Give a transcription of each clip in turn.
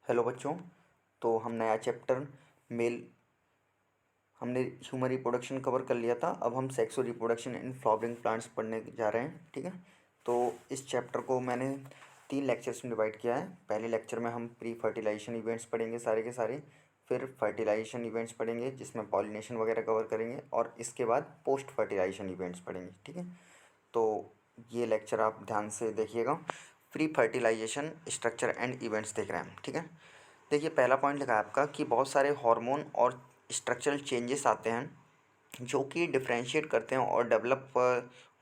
Hello बच्चों। तो हम नया चैप्टर मेल हमने ह्यूमन रिप्रोडक्शन कवर कर लिया था। अब हम sexual reproduction in flowering plants पढ़ने जा रहे हैं। ठीक है। तो इस चैप्टर को मैंने 3 लेक्चर्स में डिवाइड किया है। पहले लेक्चर में हम प्री फर्टिलाइजेशन इवेंट्स पढ़ेंगे सारे के सारे। फिर फर्टिलाइजेशन इवेंट्स पढ़ेंगे जिसमें पॉलिनेशन वगैरह कवर करेंगे, और इसके बाद पोस्ट फर्टिलाइजेशन इवेंट्स पढ़ेंगे। ठीक है। तो ये लेक्चर आप ध्यान से देखिएगा। Pre fertilization structure and events देख रहे हैं। ठीक है। देखिए, पहला पॉइंट लिखा है आपका कि बहुत सारे हार्मोन और स्ट्रक्चरल चेंजेस आते हैं जो कि डिफरेंशिएट करते हैं और डेवलप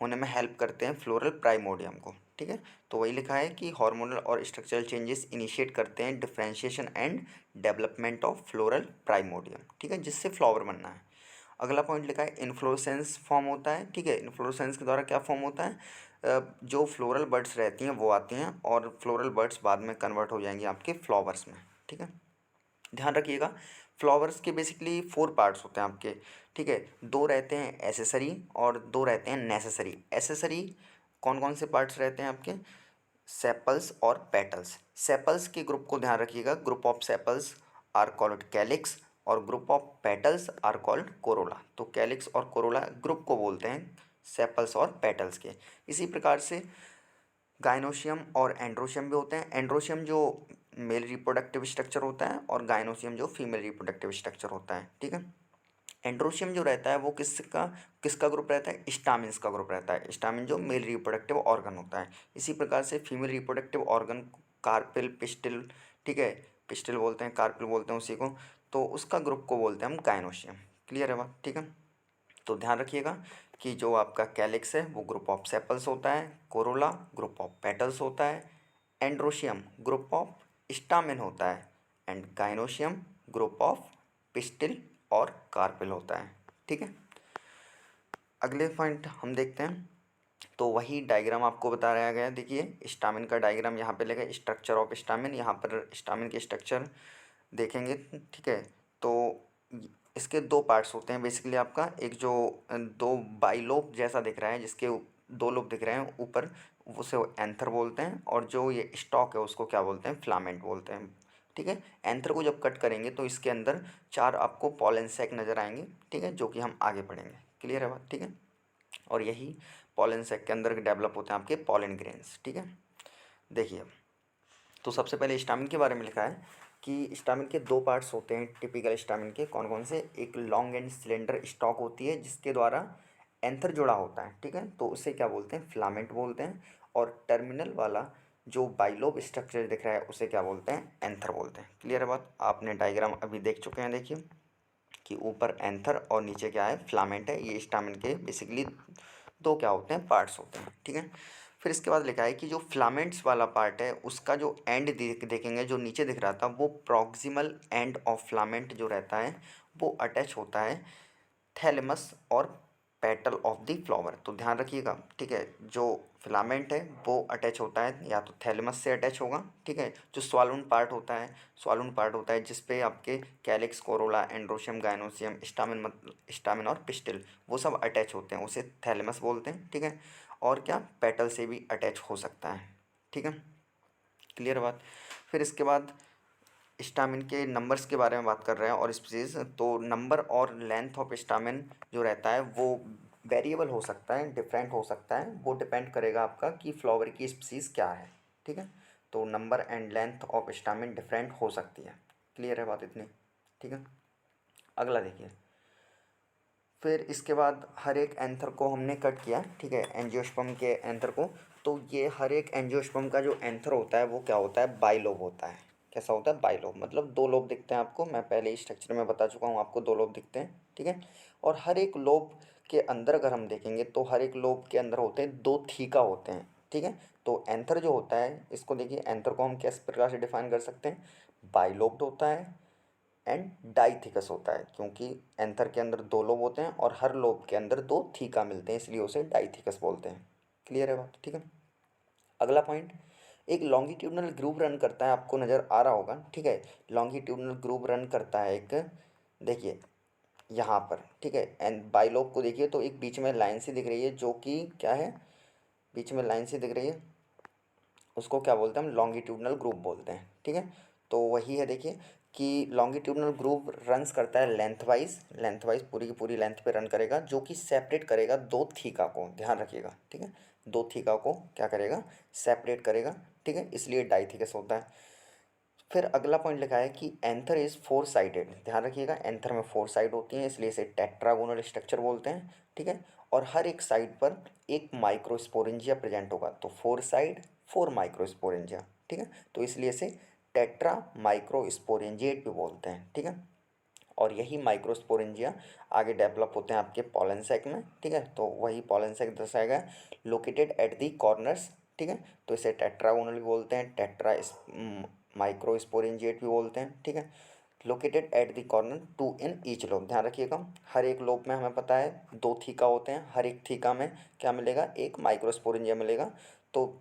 होने में हेल्प करते हैं फ्लोरल प्राइमोडियम को। ठीक है। तो वही लिखा है कि हार्मोनल और स्ट्रक्चरल चेंजेस इनिशिएट करते हैं differentiation and development of floral primordium. ठीक है, जिससे फ्लावर बनना है। अगला पॉइंट लिखा है इन्फ्लोरेसेंस फॉर्म होता है। ठीक है। इन्फ्लोरेसेंस के द्वारा क्या फॉर्म होता है? जो फ्लोरल बर्ड्स रहती हैं वो आती हैं और फ्लोरल बर्ड्स बाद में कन्वर्ट हो जाएंगी आपके फ्लावर्स में। ठीक है। ध्यान रखिएगा, फ्लावर्स के बेसिकली 4 पार्ट्स होते हैं आपके। ठीक है। 2 रहते हैं एसेसरी और 2 रहते हैं नेसेसरी। एसेसरी कौन कौन से पार्ट्स रहते हैं आपके? सेपल्स और पेटल्स। सेपल्स के ग्रुप को ध्यान रखिएगा, group of sepals are called calyx और group of petals are called corolla. तो कैलिक्स और कोरोला ग्रुप को बोलते हैं सेपल्स और पेटल्स के। इसी प्रकार से गाइनोशियम और एंड्रोशियम भी होते हैं। एंड्रोशियम जो मेल रिप्रोडक्टिव स्ट्रक्चर होता है और गाइनोशियम जो फीमेल रिप्रोडक्टिव स्ट्रक्चर होता है। ठीक है। एंड्रोशियम जो रहता है वो किसका किसका ग्रुप रहता है? स्टामिन्स का ग्रुप रहता है। स्टामिन जो मेल रिप्रोडक्टिव ऑर्गन होता है। इसी प्रकार से female reproductive organ carpel, pistil. ठीक है। पिस्टिल बोलते हैं, कार्पिल बोलते हैं उसी को। तो उसका ग्रुप को बोलते हैं हम गाइनोशियम। क्लियर है बात? ठीक है। तो ध्यान रखिएगा कि जो आपका कैलिक्स है वो ग्रुप ऑफ सेपल्स होता है, कोरोला ग्रुप ऑफ पेटल्स होता है, एंड्रोशियम ग्रुप ऑफ स्टामेन होता है, and gynoecium group of pistil और कार्पेल होता है। ठीक है। अगले पॉइंट हम देखते हैं। तो वही डायग्राम आपको बता रहा गया है। देखिए, स्टामिन का डायग्राम यहाँ पे लगा, स्ट्रक्चर ऑफ स्टामिन। यहाँ पर स्टामिन के स्ट्रक्चर देखेंगे। ठीक है। तो इसके 2 पार्ट्स होते हैं बेसिकली आपका। एक जो 2 बाइलोब जैसा दिख रहा है, जिसके 2 लोब दिख रहे हैं ऊपर, उसे एंथर बोलते हैं, और जो ये स्टॉक है उसको क्या बोलते हैं? फिलामेंट बोलते हैं। ठीक है। एंथर को जब कट करेंगे तो इसके अंदर 4 आपको पॉलन सैक नज़र आएंगे। ठीक है, जो कि हम आगे पढ़ेंगे। क्लियर है बात? ठीक है। और यही पॉलन सैक के अंदर डेवलप होते हैं आपके पॉलन ग्रेन्स। ठीक है। देखिए, तो सबसे पहले स्टामिन के बारे में लिखा है कि स्टामिन के 2 पार्ट्स होते हैं टिपिकल स्टामिन के। कौन कौन से? एक लॉन्ग एंड सिलेंडर स्टॉक होती है जिसके द्वारा एंथर जुड़ा होता है। ठीक है। तो उसे क्या बोलते हैं? फिलामेंट बोलते हैं। और टर्मिनल वाला जो बाइलोब स्ट्रक्चर दिख रहा है उसे क्या बोलते हैं? एंथर बोलते हैं। क्लियर है बात? आपने डायग्राम अभी देख चुके हैं। देखिए कि ऊपर एंथर और नीचे क्या है? फिलामेंट है। ये स्टामिन के बेसिकली 2 क्या होते हैं? पार्ट्स होते हैं। ठीक है। फिर इसके बाद लिखा है कि जो फिलामेंट्स वाला पार्ट है उसका जो एंड देखेंगे, जो नीचे दिख रहा था, वो प्रॉक्सिमल एंड ऑफ फिलामेंट जो रहता है वो अटैच होता है थैलेमस और पेटल ऑफ द फ्लावर। तो ध्यान रखिएगा। ठीक है। जो फिलामेंट है वो अटैच होता है या तो थैलेमस से अटैच होगा। ठीक है। जो स्वालून पार्ट होता है जिस पे आपके calyx, Corolla, androecium, gynoecium, stamen और पिस्टिल वो सब अटैच होते हैं, उसे थैलेमस बोलते हैं। ठीक है। और क्या? पेटल से भी अटैच हो सकता है। ठीक है। क्लियर बात? फिर इसके बाद स्टामिन के नंबर्स के बारे में बात कर रहे हैं और स्पीसीज। तो नंबर और लेंथ ऑफ स्टामिन जो रहता है वो वेरिएबल हो सकता है, डिफरेंट हो सकता है। वो डिपेंड करेगा आपका कि फ्लावर की स्पीसीज क्या है। ठीक है। तो number and length of stamen different हो सकती है। क्लियर है बात इतनी? ठीक है। अगला देखिए। फिर इसके बाद हर एक एंथर को हमने कट किया। ठीक है, एंजियोस्पर्म के एंथर को। तो ये हर एक एंजियोस्पर्म का जो एंथर होता है वो क्या होता है? बाइलोब होता है। कैसा होता है? बाइलोब, मतलब 2 लोब दिखते हैं आपको। मैं पहले ही स्ट्रक्चर में बता चुका हूँ आपको, 2 लोब दिखते हैं। ठीक है। और हर एक लोब के अंदर अगर हम देखेंगे तो हर एक लोब के अंदर होते हैं 2 थीका होते हैं। ठीक है। तो एंथर जो होता है, इसको देखिए, एंथर को हम किस प्रकार से डिफाइन कर सकते हैं? बाइलोब्ड होता है एंड डाइथिकस होता है, क्योंकि एंथर के अंदर 2 लोब होते हैं और हर लोब के अंदर 2 थीका मिलते हैं, इसलिए उसे डाइथिकस बोलते हैं। क्लियर है बात? ठीक है। अगला पॉइंट, एक लॉन्गिट्यूडनल ग्रुप रन करता है, आपको नज़र आ रहा होगा। ठीक है। लॉन्गिट्यूडनल ग्रुप रन करता है एक, देखिए यहाँ पर। ठीक है। एंड बाइलोब को देखिए तो एक बीच में लाइन सी दिख रही है जो कि क्या है? बीच में लाइन सी दिख रही है, उसको क्या बोलते हैं हम? लॉन्गिट्यूडनल ग्रुप बोलते हैं। ठीक है। तो वही है, देखिए कि लॉन्गिट्यूडनल ग्रूव रन्स करता है लेंथ वाइज पूरी की पूरी लेंथ पे रन करेगा, जो कि सेपरेट करेगा दो थीका को, ध्यान रखिएगा, ठीक है, दो थीका को क्या करेगा, सेपरेट करेगा, ठीक है, इसलिए डाइथीकस होता है। फिर अगला पॉइंट लिखा है कि एंथर इज फोर साइडेड, ध्यान रखिएगा एंथर में फोर साइड होती हैं, इसलिए इसे टेट्रागोनल स्ट्रक्चर बोलते हैं, ठीक है, और हर एक साइड पर एक माइक्रोस्पोरेंजिया प्रेजेंट होगा, तो फोर साइड फोर माइक्रोस्पोरेंजिया, ठीक है, तो इसलिए इसे टेट्रा माइक्रोस्पोरेंजिएट भी बोलते हैं, ठीक है। और यही माइक्रोस्पोरेंजिया आगे डेवलप होते हैं आपके पॉलन सैक में, ठीक है, तो वही पॉलन सैक दर्शाया गया लोकेटेड एट दी कॉर्नर्स, ठीक है, तो इसे टेट्रागोनल भी बोलते हैं, टेट्रा माइक्रोस्पोरेंजिएट भी बोलते हैं, ठीक है। Located at the corner two in each lobe, ध्यान रखिएगा हर एक लोब में हमें पता है दो थीका होते हैं, हर एक थीका में क्या मिलेगा, एक माइक्रोस्पोरेंजिया मिलेगा, तो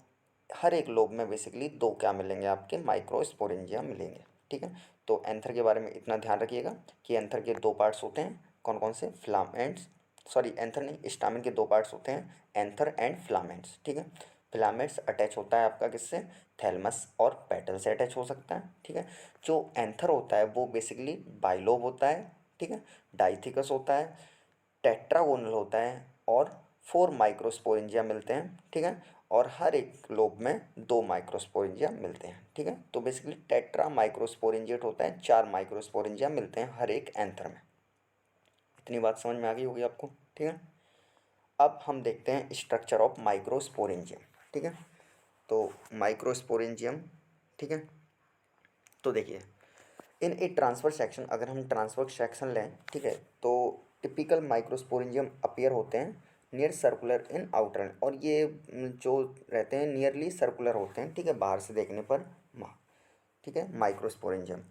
हर एक लोब में बेसिकली दो क्या मिलेंगे, आपके माइक्रोस्पोरेंजिया मिलेंगे, ठीक है। तो एंथर के बारे में इतना ध्यान रखिएगा कि एंथर के दो पार्ट्स होते हैं, कौन कौन से, फिलामेंट्स, सॉरी एंथर नहीं, स्टामेन के दो पार्ट्स होते हैं, एंथर एंड फिलामेंट्स, ठीक है। फिलामेंट्स अटैच होता है आपका किससे, थैलमस और पेटल से अटैच हो सकता है, ठीक है। जो एंथर होता है वो बेसिकली बाइलोब होता है, ठीक है, डाइथिकस होता है, टेट्रागोनल होता है, और फोर माइक्रोस्पोरेंजिया मिलते हैं, ठीक है, और हर एक लोब में दो माइक्रोस्पोरेंजिया मिलते हैं, ठीक है, तो बेसिकली टेट्रा माइक्रोस्पोरेंजिएट होता है, चार माइक्रोस्पोरेंजिया मिलते हैं हर एक एंथर में। इतनी बात समझ में आ गई होगी आपको, ठीक है। अब हम देखते हैं स्ट्रक्चर ऑफ माइक्रोस्पोरेंजियम, ठीक है, तो माइक्रोस्पोरेंजियम, ठीक है, तो देखिए इन ए ट्रांसफर सेक्शन, अगर हम ट्रांसफर सेक्शन लें, ठीक है, तो टिपिकल माइक्रोस्पोरेंजियम अपीयर होते हैं नियर सर्कुलर इन आउटर, और ये जो रहते हैं नियरली सर्कुलर होते हैं, ठीक है, बाहर से देखने पर, ठीक है, माइक्रोस्पोरेंजियम।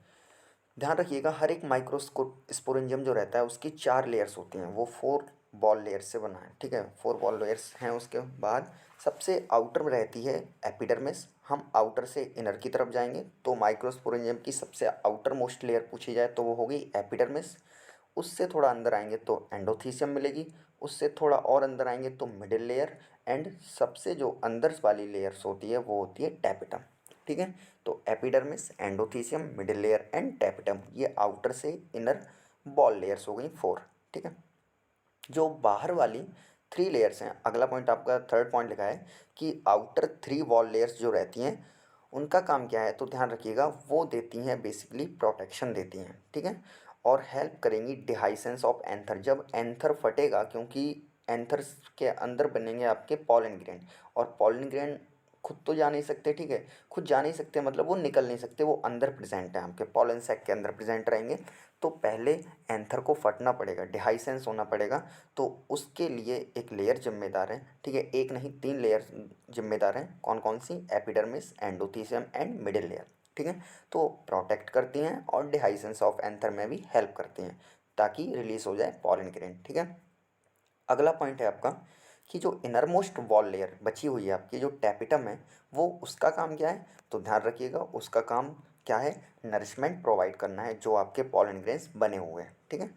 ध्यान रखिएगा हर एक माइक्रोस्पोरेंजियम जो रहता है उसकी चार लेयर्स होती हैं, वो फोर बॉल लेयर्स से बना है, ठीक है, फोर बॉल लेयर्स हैं। उसके बाद सबसे आउटर में रहती है एपिडर्मिस, हम आउटर से इनर की तरफ जाएंगे तो माइक्रोस्पोरेंजियम की सबसे आउटर मोस्ट लेयर पूछी जाए तो वो होगी एपिडर्मिस, उससे थोड़ा अंदर आएंगे तो एंडोथीसियम मिलेगी, उससे थोड़ा और अंदर आएंगे तो मिडिल लेयर, एंड सबसे जो अंदर वाली लेयर्स होती है वो होती है टैपिटम, ठीक है। तो epidermis, endothecium, middle layer and tapetum, ये आउटर से इनर बॉल लेयर्स हो गई फोर, ठीक है। जो बाहर वाली थ्री लेयर्स हैं, अगला पॉइंट आपका थर्ड पॉइंट लिखा है कि आउटर थ्री वॉल लेयर्स जो रहती हैं उनका काम क्या है, तो ध्यान रखिएगा वो देती हैं बेसिकली प्रोटेक्शन देती हैं, ठीक है, और हेल्प करेंगी डिहाइसेंस ऑफ एंथर, जब एंथर फटेगा, क्योंकि एंथर के अंदर बनेंगे आपके पॉलन ग्रेन, और पॉलन ग्रेन खुद तो जा नहीं सकते, ठीक है, खुद जा नहीं सकते मतलब वो निकल नहीं सकते, वो अंदर प्रेजेंट है आपके पॉलन सैक के अंदर प्रेजेंट रहेंगे, तो पहले एंथर को फटना पड़ेगा, डिहाइसेंस होना पड़ेगा, तो उसके लिए एक लेयर जिम्मेदार है, ठीक है, एक नहीं तीन लेयर जिम्मेदार हैं, कौन कौन सी, epidermis, endothecium and middle layer, ठीक है, तो प्रोटेक्ट करती हैं और डिहाइसेंस ऑफ एंथर में भी हेल्प करती हैं ताकि रिलीज हो जाए पॉलन ग्रेन, ठीक है। अगला पॉइंट है आपका कि जो इनरमोस्ट वॉल लेयर बची हुई है आपकी जो टैपिटम है, वो उसका काम क्या है, तो ध्यान रखिएगा उसका काम क्या है, नरिशमेंट प्रोवाइड करना है जो आपके पॉलन ग्रेन्स बने हुए हैं, ठीक है।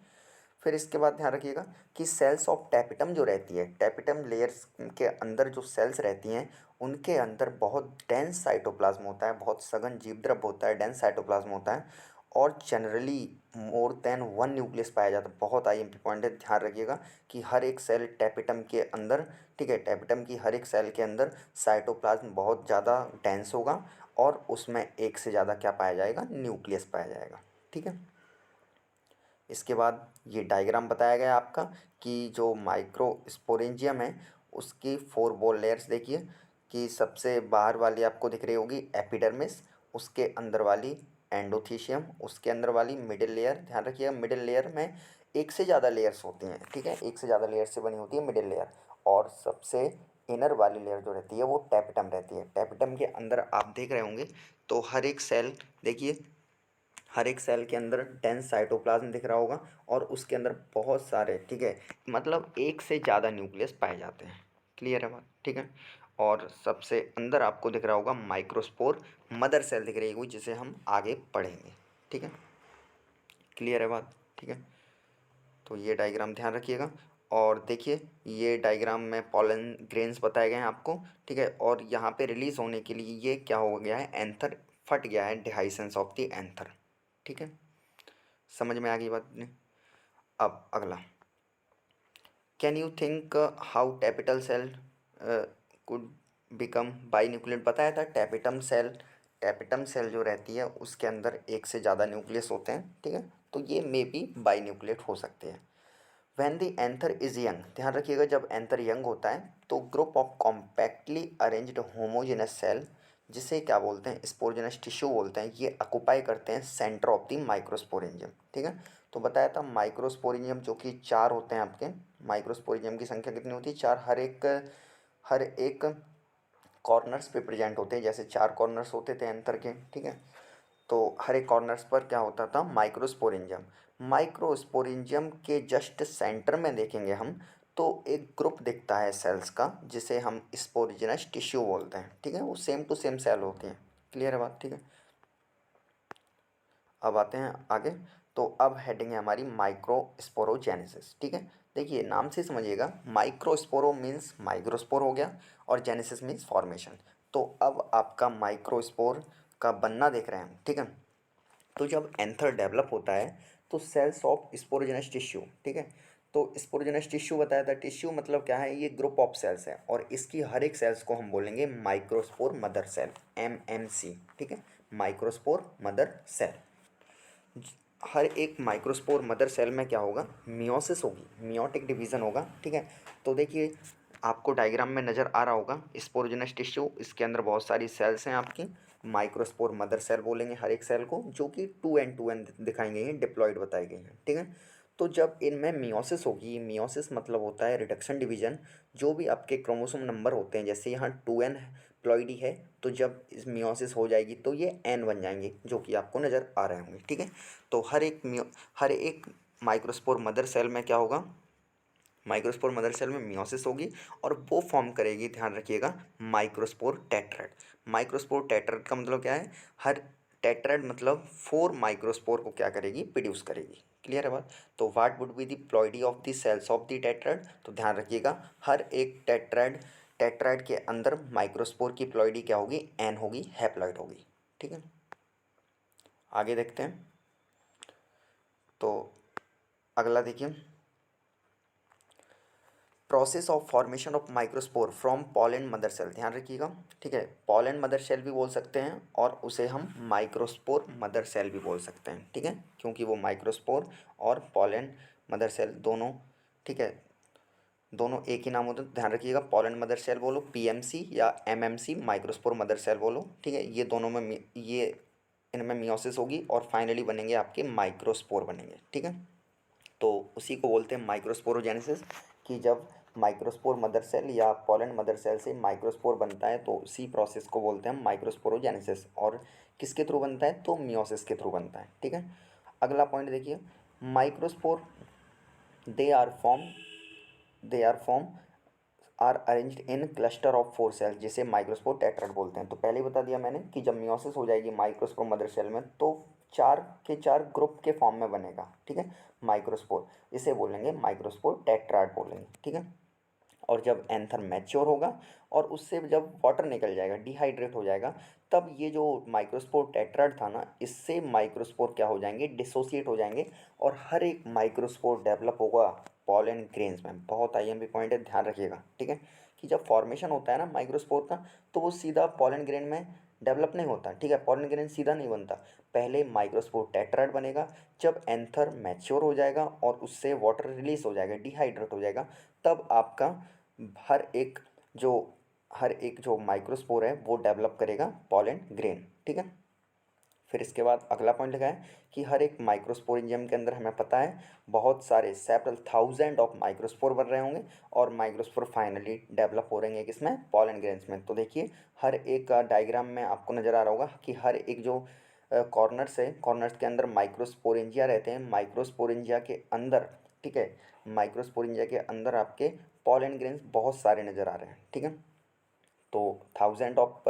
फिर इसके बाद ध्यान रखिएगा कि सेल्स ऑफ टैपिटम जो रहती है, टैपिटम लेयर्स के अंदर जो सेल्स रहती हैं उनके अंदर बहुत डेंस साइटोप्लाज्म होता है, बहुत सघन जीवद्रव होता है, डेंस साइटोप्लाज्म होता है, और generally more than one nucleus पाया जाता है, बहुत आई एम पी पॉइंट है, ध्यान रखिएगा कि हर एक सेल टैपिटम के अंदर, ठीक है, टैपिटम की हर एक सेल के अंदर साइटोप्लाज्म बहुत ज़्यादा डेंस होगा, और उसमें एक से ज़्यादा क्या पाया जाएगा, न्यूक्लियस पाया जाएगा, ठीक है। इसके बाद ये डायग्राम बताया गया आपका कि जो माइक्रोस्पोरेंजियम है उसकी फोर बॉल लेयर्स देखिए कि सबसे बाहर वाली आपको दिख रही होगी एपिडर्मिस, उसके अंदर वाली एंडोथीशियम, उसके अंदर वाली मिडिल लेयर, ध्यान रखिएगा मिडिल लेयर में एक से ज़्यादा लेयर्स होती हैं, ठीक है, एक से ज़्यादा लेयर से बनी होती है मिडिल लेयर, और सबसे इनर वाली लेयर जो रहती है वो टैपिटम रहती है। टैपिटम के अंदर आप देख रहे होंगे तो हर एक सेल देखिए, हर एक सेल के अंदर डेंस साइटोप्लाज्म दिख रहा होगा, और उसके अंदर बहुत सारे, ठीक है, मतलब एक से ज़्यादा न्यूक्लियस पाए जाते हैं, क्लियर है बात, ठीक है। और सबसे अंदर आपको दिख रहा होगा माइक्रोस्पोर मदर सेल दिख रही होगी जिसे हम आगे पढ़ेंगे, ठीक है, क्लियर है बात, ठीक है। तो ये डायग्राम ध्यान रखिएगा, और देखिए ये डायग्राम में पॉलन ग्रेन्स बताए गए हैं आपको, ठीक है, और यहाँ पे रिलीज़ होने के लिए ये क्या हो गया है, एंथर फट गया है डिहाइसेंस ऑफ द एंथर। ठीक है, समझ में आ गई बात नहीं। अब अगला, can you think how tapetal cell could become binucleate. बताया था टैपिटम सेल जो रहती है उसके अंदर एक से ज़्यादा न्यूक्लियस होते हैं। ठीक है, तो ये मे बी बाईन्यूक्लियेट हो सकते हैं। When the anther is young, ध्यान रखिएगा जब एंथर यंग होता है तो group of compactly arranged homogenous cell, जिसे क्या बोलते हैं स्पोरोजेनस टिश्यू बोलते हैं, ये ऑक्युपाई करते हैं सेंटर ऑफ द माइक्रोस्पोरेंजियम। ठीक है, तो बताया था माइक्रोस्पोरेंजियम जो कि 4 होते हैं आपके। माइक्रोस्पोरेंजियम की संख्या कितनी होती है? 4। हर एक कॉर्नर्स पे प्रेजेंट होते हैं, जैसे 4 कॉर्नर्स होते थे एंथर के। ठीक है, तो हर एक कॉर्नर्स पर क्या होता था? माइक्रोस्पोरेंजियम। माइक्रोस्पोरेंजियम के जस्ट सेंटर में देखेंगे हम तो एक ग्रुप दिखता है सेल्स का, जिसे हम स्पोरोजिनस टिश्यू बोलते हैं। ठीक है, वो सेम टू सेम सेल होती हैं। क्लियर है बात? ठीक है, अब आते हैं आगे। तो अब हेडिंग है हमारी माइक्रोस्पोरोजेनेसिस। ठीक है, देखिए नाम से समझिएगा, माइक्रोस्पोरो मीन्स माइक्रोस्पोर हो गया और जेनेसिस मीन्स फॉर्मेशन। तो अब आपका माइक्रोस्पोर का बनना देख रहे हैं हम। ठीक है, तो जब एंथर डेवलप होता है तो सेल्स ऑफ स्पोरोजेनस टिश्यू। ठीक है, तो स्पोरोजेनस टिश्यू बताया था, टिश्यू मतलब क्या है? ये ग्रुप ऑफ सेल्स है और इसकी हर एक सेल्स को हम बोलेंगे माइक्रोस्पोर मदर सेल, MMC। ठीक है, माइक्रोस्पोर मदर सेल। हर एक माइक्रोस्पोर मदर सेल में क्या होगा? मियोसिस होगी, मियोटिक डिवीज़न होगा। ठीक है, तो देखिए आपको डायग्राम में नज़र आ रहा होगा स्पोरोजेनस टिश्यू, इसके अंदर बहुत सारी सेल्स हैं आपकी। माइक्रोस्पोर मदर सेल बोलेंगे हर एक सेल को, जो कि 2n दिखाई गई हैं, डिप्लॉयड बताई गई हैं। ठीक है, तो जब इनमें मियोसिस होगी, मियोसिस मतलब होता है रिडक्शन डिवीज़न, जो भी आपके क्रोमोसोम नंबर होते हैं, जैसे यहाँ 2n प्लॉइडी है, तो जब इस मियोसिस हो जाएगी तो ये n बन जाएंगे, जो कि आपको नज़र आ रहे होंगे। ठीक है, तो हर एक माइक्रोस्पोर मदर सेल में क्या होगा? माइक्रोस्पोर मदर सेल में मियोसिस होगी और वो फॉर्म करेगी, ध्यान रखिएगा, माइक्रोस्पोर टेट्राड। माइक्रोस्पोर टेट्राड का मतलब क्या है? हर टेट्राड मतलब 4 माइक्रोस्पोर को क्या करेगी? प्रोड्यूस करेगी। क्लियर है बात? तो what would be the ploidy of the cells of the tetrad? तो ध्यान रखिएगा हर एक टेट्राड के अंदर माइक्रोस्पोर की प्लॉइडी क्या होगी? एन होगी, हैप्लॉइड होगी। ठीक है, आगे देखते हैं। तो अगला देखिए, process of formation of microspore from pollen mother cell. ध्यान रखिएगा, ठीक है, पॉलन मदर सेल भी बोल सकते हैं और उसे हम माइक्रोस्पोर मदर सेल भी बोल सकते हैं। ठीक है, क्योंकि वो माइक्रोस्पोर और पॉलन मदर सेल दोनों, ठीक है, दोनों एक ही नाम होते हैं। ध्यान रखिएगा, पॉलन मदर सेल बोलो PMC या MMC, माइक्रोस्पोर मदर सेल बोलो। ठीक है, ये दोनों में ये इनमें मियोसिस होगी और फाइनली बनेंगे आपके माइक्रोस्पोर बनेंगे। ठीक है, तो उसी को बोलते हैं माइक्रोस्पोरोजेनेसिस, कि जब माइक्रोस्पोर मदर सेल या पॉलन मदर सेल से माइक्रोस्पोर बनता है तो उसी प्रोसेस को बोलते हैं माइक्रोस्पोरोजेनेसिस। और किसके थ्रू बनता है? तो मियोसिस के थ्रू बनता है। ठीक है, अगला पॉइंट देखिए, microspore they are form they are arranged in cluster of 4 cells, जिसे माइक्रोस्पोर टेट्राड बोलते हैं। तो पहले ही बता दिया मैंने कि जब मियोसिस हो जाएगी माइक्रोस्पोर मदर सेल में तो 4 के 4 ग्रुप के फॉर्म में बनेगा। ठीक है, माइक्रोस्पोर, इसे बोलेंगे माइक्रोस्पोर टेट्राड बोलेंगे। ठीक है, और जब एंथर मैच्योर होगा और उससे जब वाटर निकल जाएगा, डिहाइड्रेट हो जाएगा, तब ये जो माइक्रोस्पोर टेट्राड था ना, इससे माइक्रोस्पोर क्या हो जाएंगे? डिसोसिएट हो जाएंगे और हर एक माइक्रोस्पोर डेवलप होगा पॉलन ग्रेन्स में। बहुत IMP पॉइंट है, ध्यान रखिएगा। ठीक है, कि जब फॉर्मेशन होता है ना माइक्रोस्पोर का, तो वो सीधा पॉलन ग्रेन में डेवलप नहीं होता। ठीक है, पॉलन ग्रेन सीधा नहीं बनता, पहले माइक्रोस्पोर टेट्राड बनेगा। जब एंथर मैच्योर हो जाएगा और उससे वाटर रिलीज हो जाएगा, डिहाइड्रेट हो जाएगा, तब आपका हर एक जो हर एक जो माइक्रोस्पोर है वो डेवलप करेगा पॉलन ग्रेन। ठीक है, फिर इसके बाद अगला पॉइंट लगा है कि हर एक माइक्रोस्पोरेंजियम के अंदर हमें पता है बहुत सारे सेवरल थाउजेंड ऑफ माइक्रोस्पोर बन रहे होंगे और माइक्रोस्पोर फाइनली डेवलप हो रहे हैं किसमें? पॉलन ग्रेन्स में। तो देखिए हर एक डायग्राम में आपको नज़र आ रहा होगा कि हर एक जो कॉर्नर्स है, कॉर्नर्स के अंदर माइक्रोस्पोरेंजिया रहते हैं। माइक्रोस्पोरेंजिया के अंदर, ठीक है, माइक्रोस्पोरेंजिया के अंदर आपके पॉलन ग्रेन्स बहुत सारे नज़र आ रहे हैं। ठीक है, तो थाउजेंड ऑफ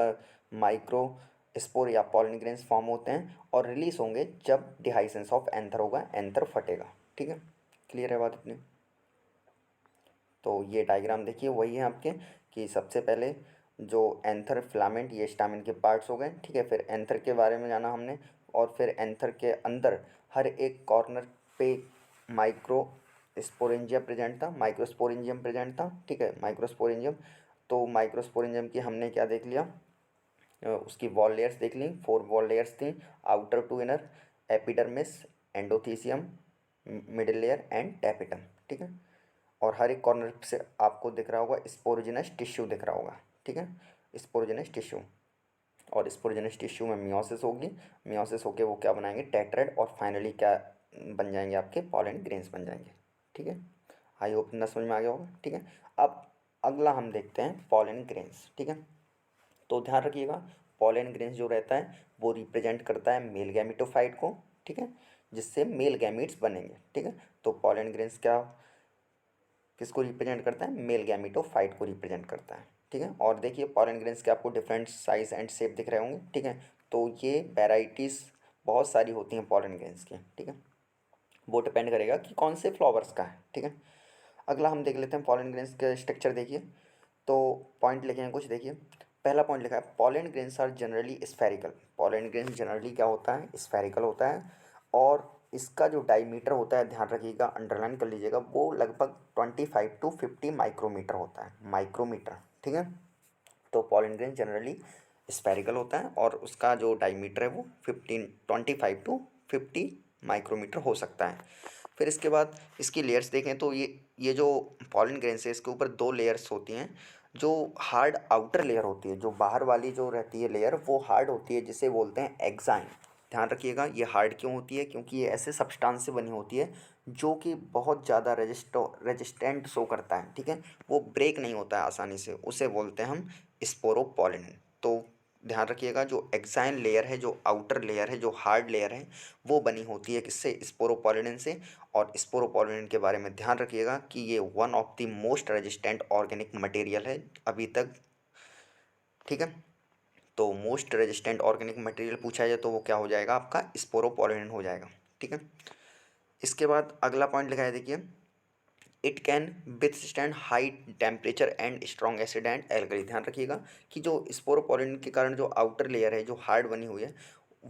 माइक्रो स्पोर या पॉलन ग्रेन्स फॉर्म होते हैं और रिलीज होंगे जब डिहाइसेंस ऑफ एंथर होगा, एंथर फटेगा। ठीक है, क्लियर है बात इतनी? तो ये डायग्राम देखिए वही है आपके, कि सबसे पहले जो एंथर फिलामेंट ये स्टामिन के पार्ट्स हो गए, ठीक है। फिर एंथर के बारे में जाना हमने, और फिर एंथर के अंदर हर एक कॉर्नर पे माइक्रो स्पोरेंजियम प्रेजेंट था, माइक्रोस्पोरेंजियम प्रेजेंट था, ठीक है, माइक्रोस्पोरेंजियम। तो माइक्रोस्पोरेंजियम की हमने क्या देख लिया, उसकी वॉल लेयर्स देख ली, 4 वॉल लेयर्स थी, outer to inner, epidermis, endothecium, middle layer and tapetum, ठीक है। और हर एक कॉर्नर से आपको दिख रहा होगा स्पोरोजिनस टिश्यू दिख रहा होगा, ठीक है, स्पोरोजिनस टिश्यू। और स्पोरोजिनस टिश्यू में मियोसिस होगी, मियोसिस होके वो क्या बनाएंगे, टेट्राइड, और फाइनली क्या बन जाएंगे, आपके पॉलन ग्रेन्स बन जाएंगे, ठीक है। आई होप ना समझ में आ गया होगा, ठीक है। अब अगला हम देखते हैं पॉलन ग्रेन्स, ठीक है। तो ध्यान रखिएगा, पॉलन ग्रेन्स जो रहता है वो रिप्रेजेंट करता है मेल गैमेटोफाइट को, ठीक है, जिससे मेल गैमीट्स बनेंगे, ठीक है। तो पॉलन ग्रेन्स क्या किसको रिप्रेजेंट करता है, मेल गैमेटोफाइट को रिप्रेजेंट करता है, ठीक है। और देखिए पॉलन ग्रेन्स के आपको डिफरेंट साइज एंड शेप दिख रहे होंगे, ठीक है। तो ये वेराइटीज़ बहुत सारी होती हैं पॉलन ग्रेन्स की, ठीक है। वो डिपेंड करेगा कि कौन से फ्लावर्स का है, ठीक है। अगला हम देख लेते हैं पॉलन ग्रेन्स का स्ट्रक्चर, देखिए। तो पॉइंट लिखे हैं कुछ, देखिए। पहला पॉइंट लिखा है, pollen grains are generally spherical. Pollen grains generally क्या होता है, स्फेरिकल होता है। और इसका जो डायमीटर होता है, ध्यान रखिएगा, अंडरलाइन कर लीजिएगा, वो लगभग 25 to 50 माइक्रोमीटर होता है, माइक्रोमीटर, ठीक है। तो पॉलन ग्रेन जनरली स्फेरिकल होता है और उसका जो डायमीटर है वो 25 to 50 माइक्रोमीटर हो सकता है। फिर इसके बाद इसकी लेयर्स देखें तो ये जो पॉलन ग्रेन्स है इसके ऊपर 2 लेयर्स होती हैं। जो हार्ड आउटर लेयर होती है, जो बाहर वाली जो रहती है लेयर, वो हार्ड होती है, जिसे बोलते हैं एक्साइन। ध्यान रखिएगा, ये हार्ड क्यों होती है, क्योंकि ये ऐसे सब्सटेंस से बनी होती है जो कि बहुत ज़्यादा रेजिस्टेंट शो करता है, ठीक है। वो ब्रेक नहीं होता है आसानी से, उसे बोलते हैं हम स्पोरोपोलिन। तो ध्यान रखिएगा, जो एक्साइन लेयर है, जो आउटर लेयर है, जो हार्ड लेयर है, वो बनी होती है किससे, स्पोरोपोलिन से। और स्पोरोपोलिन के बारे में ध्यान रखिएगा कि ये one of the most resistant organic material है अभी तक, ठीक है। तो मोस्ट रेजिस्टेंट ऑर्गेनिक मटेरियल पूछा जाए तो वो क्या हो जाएगा, आपका स्पोरोपोलिन हो जाएगा, ठीक है। इसके बाद अगला पॉइंट लिखा है, देखिए, it can withstand high temperature and strong acid and alkali. ध्यान रखिएगा कि जो स्पोरोपोलिन के कारण जो आउटर लेयर है, जो हार्ड बनी हुई है,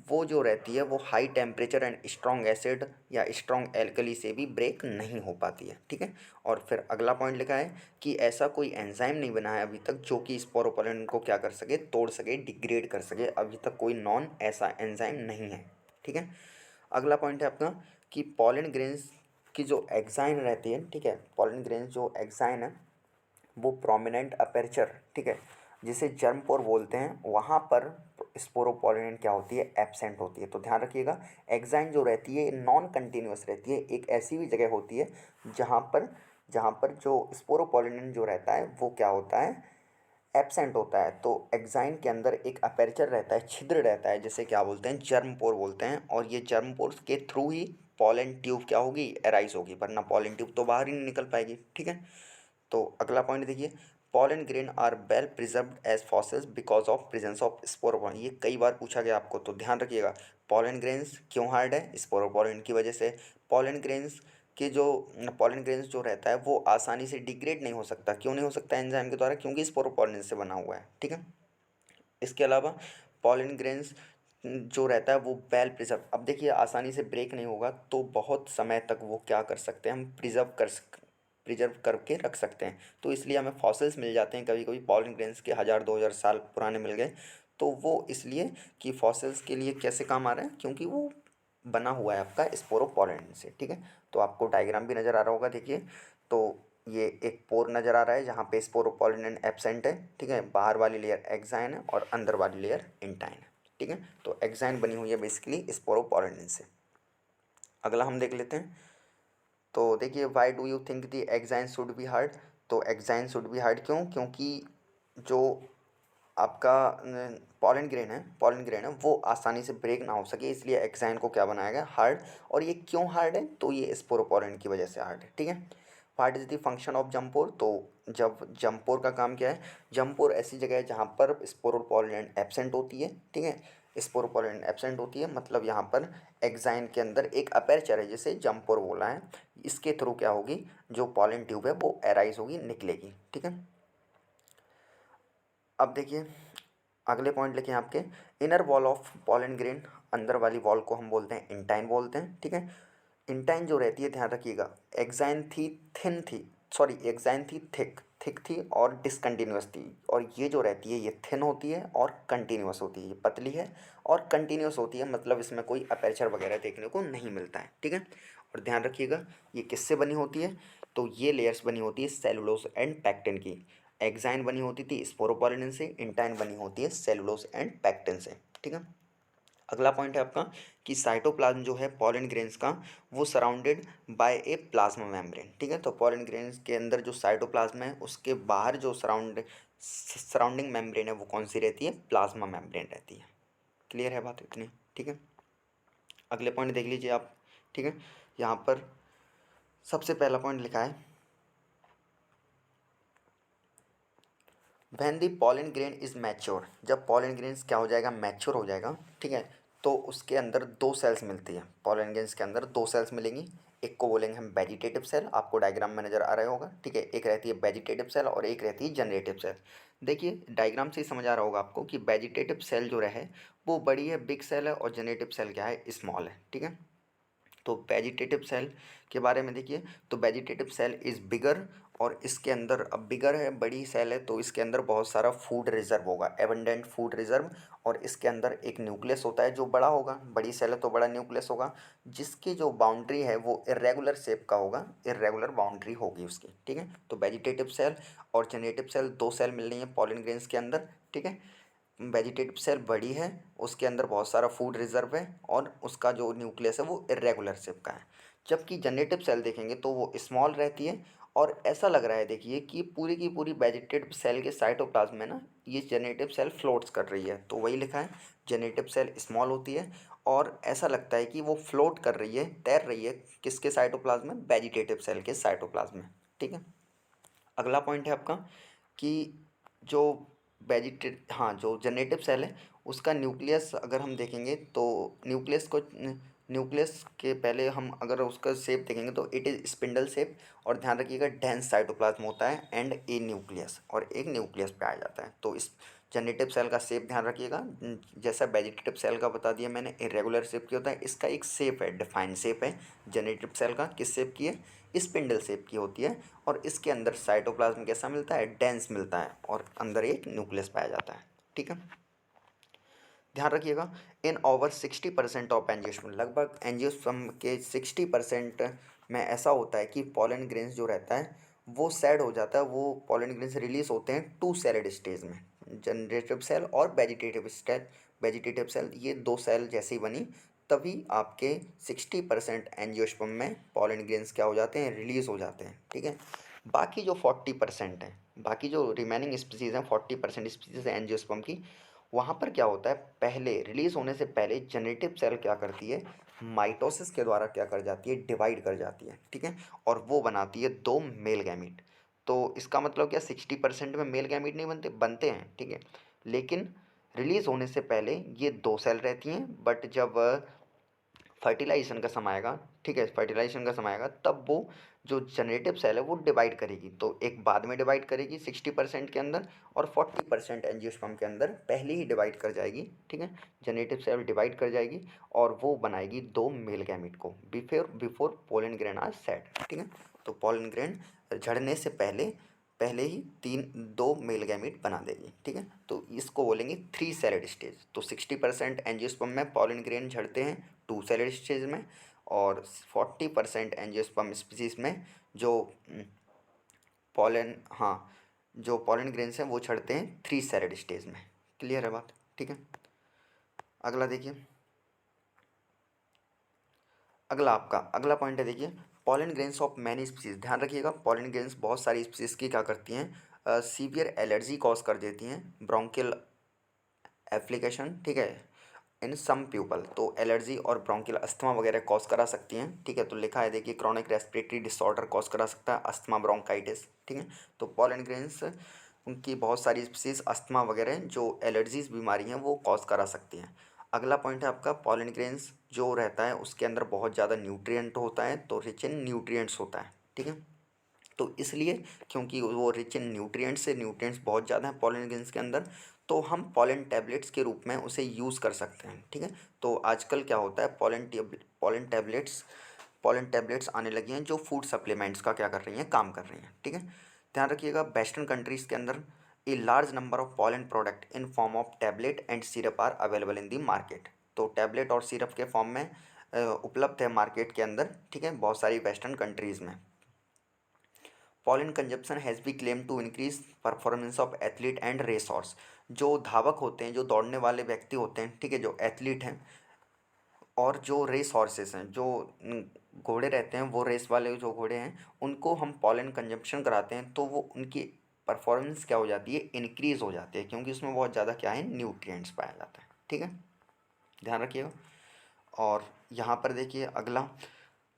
वो जो रहती है वो high temperature and strong acid या स्ट्रॉन्ग एल्कली से भी ब्रेक नहीं हो पाती है, ठीक है। और फिर अगला पॉइंट लिखा है कि ऐसा कोई एंजाइम नहीं बना है अभी तक जो कि स्पोरोपोलिन को क्या कर सके, तोड़ सके, डिग्रेड कर सके। अभी तक कोई नॉन ऐसा एंजाइम नहीं है, ठीक है। अगला पॉइंट है आपका कि पॉलन ग्रेन्स की जो एक्साइन रहती है, ठीक है, पॉलन ग्रेन्स जो एक्साइन है वो प्रोमिनेंट अपर्चर, ठीक है, जिसे जर्म पोर बोलते हैं, वहाँ पर स्पोरोपोलिन क्या होती है, एब्सेंट होती है। तो ध्यान रखिएगा, एक्साइन जो रहती है नॉन कंटिन्यूअस रहती है, एक ऐसी भी जगह होती है जहाँ पर जो स्पोरोपोलिन जो रहता है वो क्या होता है, एब्सेंट होता है। तो एक्साइन के अंदर एक अपर्चर रहता है, छिद्र रहता है, जिसे क्या बोलते हैं, जर्म पोर बोलते हैं। और ये जर्म पोर के थ्रू ही पॉलन ट्यूब क्या होगी, एराइज होगी, वरना पॉलन ट्यूब तो बाहर ही नहीं निकल पाएगी, ठीक है। तो अगला पॉइंट देखिए, pollen grain are well preserved as fossils because of presence of sporopollenin. ये कई बार पूछा गया आपको, तो ध्यान रखिएगा, पॉलन ग्रेन्स क्यों हार्ड है, स्पोरोपोलिन की वजह से। पॉलन ग्रेन्स के जो पॉलन ग्रेन्स जो रहता है वो आसानी से डिग्रेड नहीं हो सकता, क्यों नहीं हो सकता एंजाइम के द्वारा, क्योंकि स्पोरोपोलिन से बना हुआ है, ठीक है। इसके अलावा पॉलन ग्रेन्स जो रहता है वो वेल प्रिजर्व, अब देखिए आसानी से ब्रेक नहीं होगा तो बहुत समय तक वो क्या कर सकते हैं, हम प्रिजर्व करके रख सकते हैं। तो इसलिए हमें फॉसिल्स मिल जाते हैं कभी कभी पॉलन ग्रेन्स के, 1000-2000 साल पुराने मिल गए। तो वो इसलिए कि फॉसिल्स के लिए कैसे काम आ रहा है, क्योंकि वो बना हुआ है आपका स्पोरोपोलिन से, ठीक है। तो आपको डायग्राम भी नज़र आ रहा होगा, देखिए। तो ये एक पोर नज़र आ रहा है जहाँ पे स्पोरोपोलिन एब्सेंट है, ठीक है। बाहर वाली लेयर एक्साइन है और अंदर वाली लेयर इंटाइन है, ठीक है। तो एक्साइन बनी हुई है बेसिकली स्पोरोपोलिन से। अगला हम देख लेते हैं। तो देखिए, why do you think the exine should be hard. तो एक्साइन शुड बी हार्ड क्यों, क्योंकि जो आपका पॉलन ग्रेन है वो आसानी से ब्रेक ना हो सके, इसलिए एक्साइन को क्या बनाया गया, हार्ड। और ये क्यों हार्ड है, तो ये स्पोरोपोलिन की वजह से हार्ड है, ठीक है। What is the function of जम्पोर। तो जब जम्पोर का काम क्या है, जम्पोर ऐसी जगह है जहाँ पर स्पोरोपोलिन एब्सेंट होती है, ठीक है। स्पोरोपोलिन एब्सेंट होती है, मतलब यहाँ पर एक्साइन के अंदर एक अपर्चर है जिसे जम्पोर बोला है। इसके थ्रू क्या होगी, जो पॉलन ट्यूब है वो एराइज होगी, निकलेगी, ठीक है। अब देखिए अगले पॉइंट लिखे हैं आपके, inner wall of pollen grain, अंदर वाली वॉल को हम बोलते हैं इंटाइन बोलते हैं, ठीक है। इंटाइन जो रहती है, ध्यान रखिएगा, एक्साइन थी थिन थी, सॉरी एक्साइन थी थिक, थिक थी और डिसकंटिन्यूअस थी, और ये जो रहती है ये थिन होती है और कंटिन्यूअस होती है, ये पतली है और कंटिन्यूअस होती है, मतलब इसमें कोई अपर्चर वगैरह देखने को नहीं मिलता है, ठीक है। और ध्यान रखिएगा ये किससे बनी होती है, तो ये लेयर्स बनी होती है सेलुलोज एंड पैक्टिन की। एक्साइन बनी होती थी स्पोरोपोलिन से, इंटाइन बनी होती है सेलुलोज एंड पैक्टिन से, ठीक है। अगला पॉइंट है आपका कि साइटोप्लाज्म जो है पॉलन ग्रेन्स का, वो surrounded by A plasma membrane, ठीक है। तो पॉलन ग्रेन्स के अंदर जो साइटोप्लाज्म है उसके बाहर जो सराउंडिंग मेम्ब्रेन है वो कौन सी रहती है, प्लाज्मा मेम्ब्रेन रहती है। क्लियर है बात इतनी, ठीक है। अगले पॉइंट देख लीजिए आप, ठीक है। यहाँ पर सबसे पहला पॉइंट लिखा है, when the pollen grain is mature, जब पॉलन ग्रेन्स क्या हो जाएगा, मैच्योर हो जाएगा, ठीक है। तो उसके अंदर दो सेल्स मिलती है, पॉलन ग्रेन्स के अंदर दो सेल्स मिलेंगी। एक को बोलेंगे हम वेजिटेटिव सेल, आपको डायग्राम में नजर आ रहा होगा, ठीक है। एक रहती है वेजिटेटिव सेल और एक रहती है जनरेटिव सेल। देखिए डायग्राम से ही समझ आ रहा होगा आपको कि वेजिटेटिव सेल जो रहे वो बड़ी है, बिग सेल है, और जनरेटिव सेल क्या है, स्मॉल है, ठीक है। तो वेजिटेटिव सेल के बारे में देखिए, तो वेजिटेटिव सेल इज़ बिगर, और इसके अंदर, अब बिगर है, बड़ी सेल है, तो इसके अंदर बहुत सारा फूड रिजर्व होगा, एबंडेंट फूड रिजर्व। और इसके अंदर एक न्यूक्लियस होता है जो बड़ा होगा, बड़ी सेल है तो बड़ा न्यूक्लियस होगा, जिसकी जो बाउंड्री है वो इरेगुलर शेप का होगा, इरेगुलर बाउंड्री होगी उसकी, ठीक है। तो वेजिटेटिव सेल और जनरेटिव सेल, दो सेल मिल रही हैं पॉलन ग्रेन्स के अंदर, ठीक है। वेजिटेटिव सेल बड़ी है, उसके अंदर बहुत सारा फूड रिजर्व है, और उसका जो न्यूक्लियस है वो इरेगुलर शेप का है। जबकि जनरेटिव सेल देखेंगे तो वो स्मॉल रहती है, और ऐसा लग रहा है देखिए कि पूरी की पूरी वेजिटेटिव सेल के साइटोप्लाज्म में ना ये जनरेटिव सेल फ्लोट्स कर रही है, तो वही लिखा है, जनरेटिव सेल स्मॉल होती है और ऐसा लगता है कि वो फ्लोट कर रही है, तैर रही है, किसके साइटोप्लाज्म में, वेजिटेटिव सेल के साइटोप्लाज्म में, ठीक है। अगला पॉइंट है आपका कि जो हाँ, जो जनरेटिव सेल है उसका न्यूक्लियस अगर हम देखेंगे तो न्यूक्लियस के पहले हम अगर उसका शेप देखेंगे तो इट इज़ स्पिंडल शेप, और ध्यान रखिएगा डेंस साइटोप्लाज्म होता है एंड ए न्यूक्लियस, और एक न्यूक्लियस पे आ जाता है। तो इस जनरेटिव सेल का शेप ध्यान रखिएगा, जैसा वेजिटेटिव सेल का बता दिया मैंने, इरेगुलर शेप की होता है, इसका एक शेप है, डिफाइंड शेप है जनरेटिव सेल का, किस शेप की है, स्पिंडल शेप की होती है। और इसके अंदर साइटोप्लाज्म कैसा मिलता है, डेंस मिलता है, और अंदर एक न्यूक्लियस पाया जाता है, ठीक है। ध्यान रखिएगा, इन ओवर 60% ऑफ एंजियोस्पर्म, लगभग एंजियोस्पर्म के 60% में ऐसा होता है कि पॉलन ग्रेन्स जो रहता है वो सेड हो जाता है, वो पॉलन ग्रेन्स रिलीज होते हैं टू सेलेड स्टेज में, जनरेटिव सेल और वेजिटेटिव सेल। वेजिटेटिव सेल ये दो सेल जैसी बनी, तभी आपके 60% एंजियोस्पर्म में पॉलन ग्रेन्स क्या हो जाते हैं, रिलीज हो जाते हैं, ठीक है। बाकी जो 40% है, बाकी जो रिमेनिंग स्पीसीज हैं, 40% स्पीसीज है एंजियोस्पर्म की, वहाँ पर क्या होता है, पहले रिलीज होने से पहले जनरेटिव सेल क्या करती है, माइटोसिस के द्वारा क्या कर जाती है, डिवाइड कर जाती है, ठीक है। और वो बनाती है दो मेल गैमीट। तो इसका मतलब क्या, 60% में मेल गैमीट नहीं बनते, बनते हैं, ठीक है। लेकिन रिलीज होने से पहले ये दो सेल रहती हैं, बट जब फर्टिलाइजेशन का समय आएगा, ठीक है, फर्टिलाइजेशन का समय आएगा, तब वो जो जनरेटिव सेल है वो डिवाइड करेगी, तो एक बाद में डिवाइड करेगी 60% के अंदर, और 40% एंजियोस्पर्म के अंदर पहले ही डिवाइड कर जाएगी, ठीक है। जनरेटिव सेल डिवाइड कर जाएगी और वो बनाएगी दो मेल गैमीट को, before before pollen grain are shed, ठीक है। तो पोलन ग्रेन झड़ने से पहले पहले ही दो मेल गैमीट बना देगी, ठीक है। तो इसको बोलेंगे थ्री सेलेड स्टेज। तो 60% एंजियोस्पर्म में पॉलन ग्रेन झड़ते हैं टू सेलेड स्टेज में, और 40% एंजियोस्पर्म स्पीसीज में जो पॉलन, हाँ, जो पॉलन ग्रेन्स हैं वो झड़ते हैं थ्री सेलेड स्टेज में। क्लियर है बात, ठीक है। अगला देखिए, अगला आपका अगला पॉइंट है, देखिए, pollen grains of many species. ध्यान रखिएगा, पॉलन ग्रेन्स बहुत सारी स्पीसीज की क्या करती हैं, सीवियर एलर्जी कॉज कर देती हैं, ब्रोंकियल एप्लीकेशन, ठीक है, इन सम पीपल। तो एलर्जी और ब्रोंकियल अस्थमा वगैरह कॉज करा सकती हैं, ठीक है। तो लिखा है देखिए, क्रॉनिक रेस्पिरेटरी डिसऑर्डर कॉज करा सकता है, अस्थमा, ब्रोंकाइटिस, ठीक है। तो पॉलन ग्रेन्स उनकी बहुत सारी स्पीसीज अस्थमा वगैरह जो एलर्जीज बीमारी हैं वो कॉज करा सकती हैं। अगला पॉइंट है आपका, पॉलन ग्रेन्स जो रहता है उसके अंदर बहुत ज़्यादा न्यूट्रिएंट होता है, तो रिच इन न्यूट्रिएंट्स होता है, ठीक है। तो इसलिए क्योंकि वो रिच इन न्यूट्रिएंट्स से, न्यूट्रिएंट्स बहुत ज़्यादा हैं पॉलन ग्रेन्स के अंदर, तो हम पॉलन टैबलेट्स के रूप में उसे यूज़ कर सकते हैं, ठीक है। तो आजकल क्या होता है, पॉलन टैबलेट्स आने लगी हैं जो फूड सप्लीमेंट्स का क्या कर रही हैं, काम कर रही हैं, ठीक है। ध्यान रखिएगा, वेस्टर्न कंट्रीज़ के अंदर a large number of pollen product in form of tablet and syrup are available in the market. तो टैबलेट और सिरप के फॉर्म में उपलब्ध है मार्केट के अंदर, ठीक है, बहुत सारी वेस्टर्न कंट्रीज़ में। Pollen consumption has be claim to increase performance of athlete and race horse. जो धावक होते हैं, जो दौड़ने वाले व्यक्ति होते हैं, ठीक है, जो एथलीट हैं, और जो रेस हॉर्सेस हैं, जो घोड़े रहते हैं, वो रेस वाले जो घोड़े हैं, उनको हम पॉलन कंजप्शन कराते हैं तो वो उनकी परफॉर्मेंस क्या हो जाती है, इंक्रीज हो जाती है, क्योंकि उसमें बहुत ज़्यादा क्या है, न्यूट्रिएंट्स पाया जाता है, ठीक है, ध्यान रखिएगा। और यहाँ पर देखिए अगला,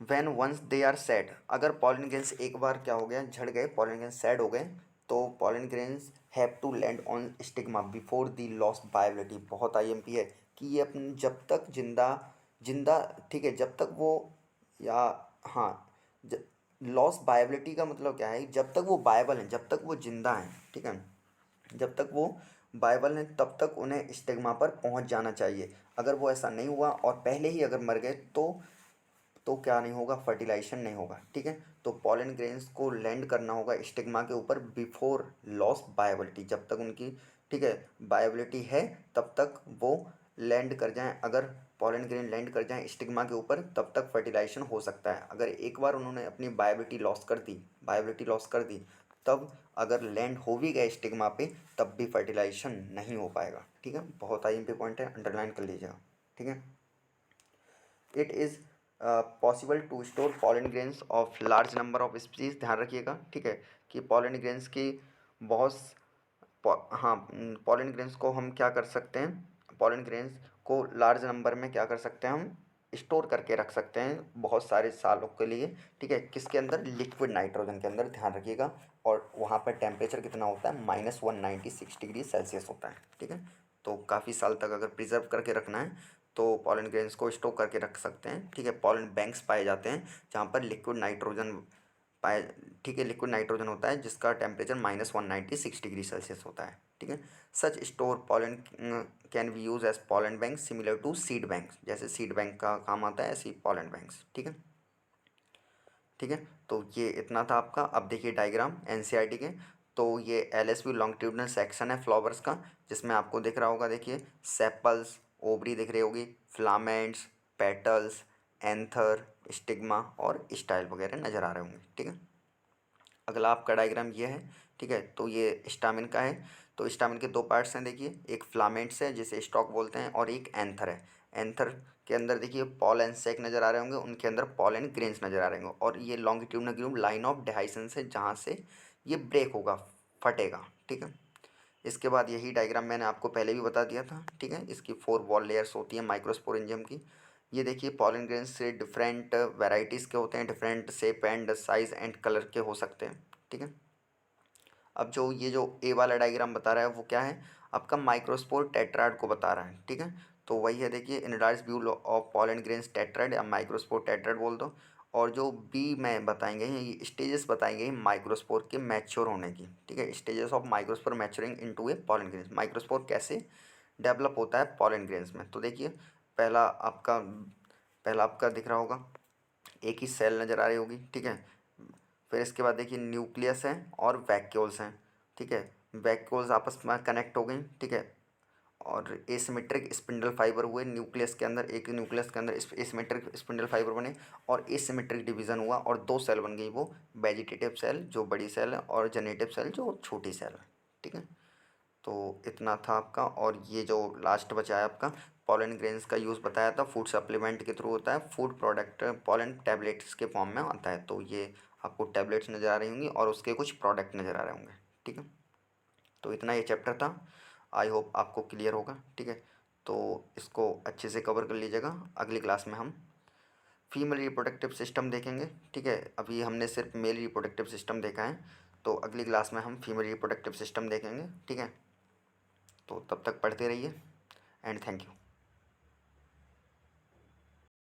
when once they are shed, अगर पॉलन ग्रेन्स एक बार क्या हो गया, झड़ गए, पॉलन ग्रेन्स सैड हो गए, तो pollen grains have to land on stigma before the loss viability. बहुत आईएमपी है कि ये अपनी जब तक जिंदा जिंदा ठीक है, जब तक वो, या हाँ, लॉस वायबिलिटी का मतलब क्या है, जब तक वो वायबल हैं, जब तक वो जिंदा हैं, ठीक है, जब तक वो वायबल हैं तब तक उन्हें स्टिग्मा पर पहुंच जाना चाहिए। अगर वो ऐसा नहीं हुआ और पहले ही अगर मर गए तो क्या नहीं होगा, फर्टिलाइजेशन नहीं होगा, ठीक है। तो पॉलन ग्रेन्स को लैंड करना होगा स्टिग्मा के ऊपर बिफोर लॉस बायबिलिटी, जब तक उनकी, ठीक है, बायबिलिटी है तब तक वो लैंड कर जाएं। अगर पॉलन ग्रेन लैंड कर जाएं स्टिग्मा के ऊपर तब तक फर्टिलाइजेशन हो सकता है। अगर एक बार उन्होंने अपनी बायबिलिटी लॉस कर दी, तब अगर लैंड हो भी गए स्टिग्मा पे तब भी फर्टिलाइजेशन नहीं हो पाएगा, ठीक है। बहुत आई पॉइंट है, अंडरलाइन कर लीजिएगा, ठीक है। It is possible to store pollen grains of large number of species. ध्यान रखिएगा, ठीक है, कि पॉलन ग्रेन्स की बहुत हाँ, पॉलन ग्रेन्स को हम क्या कर सकते हैं, पॉलन ग्रेन्स को लार्ज नंबर में क्या कर सकते हैं, हम स्टोर करके रख सकते हैं बहुत सारे सालों के लिए, ठीक है। किसके अंदर, लिक्विड नाइट्रोजन के अंदर, ध्यान रखिएगा। और वहाँ पर टेम्परेचर कितना होता है, -196 डिग्री सेल्सियस होता है, ठीक है। तो काफ़ी साल तक अगर प्रिजर्व करके रखना है तो पॉलन ग्रेन्स को स्टोर करके रख सकते हैं, ठीक है। पॉलन बैंक्स पाए जाते हैं जहाँ पर लिक्विड नाइट्रोजन पाए, ठीक है, लिक्विड नाइट्रोजन होता है जिसका टेम्परेचर -196 डिग्री सेल्सियस होता है, ठीक है। Such store pollen can be use as pollen bank similar to seed bank, जैसे सीड बैंक का काम आता है ऐसे ही पॉलन बैंक्स, ठीक है, ठीक है। तो ये इतना था आपका। अब देखिए डायग्राम एनसीईआरटी के, तो ये एलएसबी लॉन्गिट्यूडनल सेक्शन है फ्लावर्स का, जिसमें आपको दिख रहा होगा, देखिए सेपल्स, ओवरी दिख रही होगी, फिलामेंट्स, पेटल्स, एंथर, स्टिग्मा और स्टाइल वगैरह नज़र आ रहे होंगे, ठीक है। अगला आपका डायग्राम ये है, ठीक है। तो ये स्टामिन का है। तो स्टामिन के दो पार्ट्स हैं, देखिए, एक फिलामेंट्स है जिसे स्टॉक बोलते हैं और एक एंथर है। एंथर के अंदर देखिए पॉलन सैक नज़र आ रहे होंगे, उनके अंदर पॉलन ग्रेन्स नज़र आ रहे होंगे, और ये लॉन्गिट्यूडनल ग्रूव लाइन ऑफ डेहाइसेंस है जहाँ से ये ब्रेक होगा, फटेगा, ठीक है। इसके बाद यही डायग्राम मैंने आपको पहले भी बता दिया था, ठीक है। इसकी 4 वॉल लेयर्स होती हैं माइक्रोस्पोरेंजियम की। ये देखिए पॉलन ग्रेन्स से डिफरेंट वेराइटीज़ के होते हैं, different shape and size and colour के हो सकते हैं, ठीक है। अब जो ए वाला डायग्राम बता रहा है वो क्या है, आपका माइक्रोस्पोर टेट्राड को बता रहा है, ठीक है। तो वही है, देखिए in this view of pollen grains tetrad या माइक्रोस्पोर टेट्राड बोल दो। और जो बी में बताएंगे ये स्टेजेस बताएंगे माइक्रोस्पोर के मैच्योर होने की, ठीक है, stages of microspore maturing into A pollen grains. Microspore कैसे डेवलप होता है पॉलन ग्रेन्स में, तो देखिए पहला आपका दिख रहा होगा, एक ही सेल नज़र आ रही होगी, ठीक है। फिर इसके बाद देखिए न्यूक्लियस है और वैक्यूल्स हैं, ठीक है। वैक्यूल्स आपस में कनेक्ट हो गई, ठीक है, और एसिमेट्रिक स्पिंडल फाइबर हुए न्यूक्लियस के अंदर, एक न्यूक्लियस के अंदर एसिमेट्रिक स्पिंडल फाइबर बने और एसिमेट्रिक डिवीज़न हुआ और दो सेल बन गई, वो वेजिटेटिव सेल जो बड़ी सेल है और जेनेटिव सेल जो छोटी सेल है, ठीक है। तो इतना था आपका। और ये जो लास्ट बचा है आपका, पॉलन ग्रेन्स का यूज़ बताया था, फूड सप्लीमेंट के थ्रू होता है, फूड प्रोडक्ट पॉलन टैबलेट्स के फॉर्म में आता है। तो ये आपको टैबलेट्स नज़र आ रही होंगी और उसके कुछ प्रोडक्ट नज़र आ रहे होंगे, ठीक है। तो इतना ये चैप्टर था, आई होप आपको क्लियर होगा, ठीक है। तो इसको अच्छे से कवर कर लीजिएगा। अगली क्लास में हम फीमेल रिप्रोडक्टिव सिस्टम देखेंगे, ठीक है। अभी हमने सिर्फ मेल रिप्रोडक्टिव सिस्टम देखा है, तो अगली क्लास में हम फीमेल रिप्रोडक्टिव सिस्टम देखेंगे, ठीक है। तो तब तक पढ़ते रहिए एंड थैंक यू।